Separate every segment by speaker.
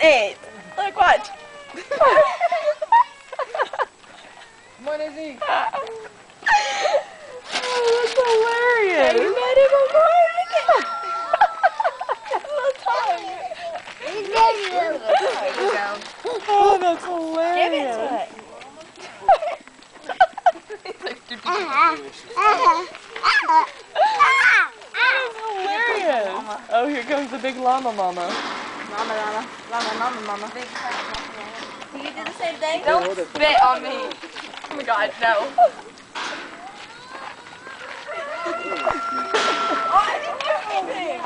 Speaker 1: 8. Look, watch.
Speaker 2: Come on, Izzy.
Speaker 1: Oh, that's hilarious. Are you ready, my boy? Oh, that's hilarious.
Speaker 3: Give it to it.
Speaker 1: That's hilarious. Oh, here comes the big llama mama.
Speaker 3: Mama. Big do you do the same thing?
Speaker 1: Don't spit on me. Oh my god, no. Oh, I didn't do anything.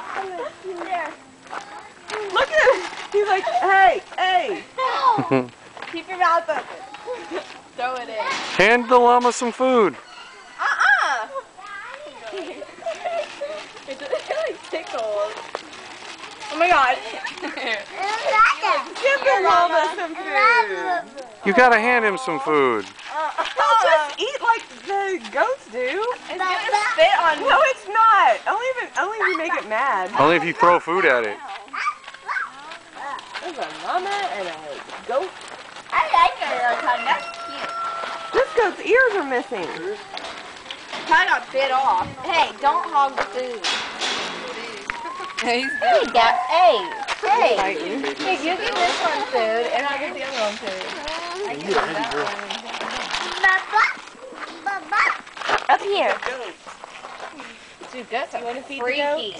Speaker 1: Look at him. He's like, hey.
Speaker 3: Keep your mouth open.
Speaker 1: Throw it in.
Speaker 4: Hand the llama some food.
Speaker 1: It like tickles. Oh my god. Give the llama some food.
Speaker 4: You gotta hand him some food.
Speaker 1: He'll just eat like the goats do. It's gonna spit on me. No, it's not. Only if you make it mad.
Speaker 4: Only if you throw food at it.
Speaker 1: There's a llama and a goat.
Speaker 3: I like it though, Todd. That's cute.
Speaker 1: This goat's ears are missing.
Speaker 3: Todd got bit off. Hey, don't hog the food. Hey, you give this one food, and I'll give the other one food. I can do that one. Up here. Dude, that's freaky.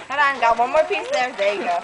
Speaker 3: Hold on, got one more piece there. There you go.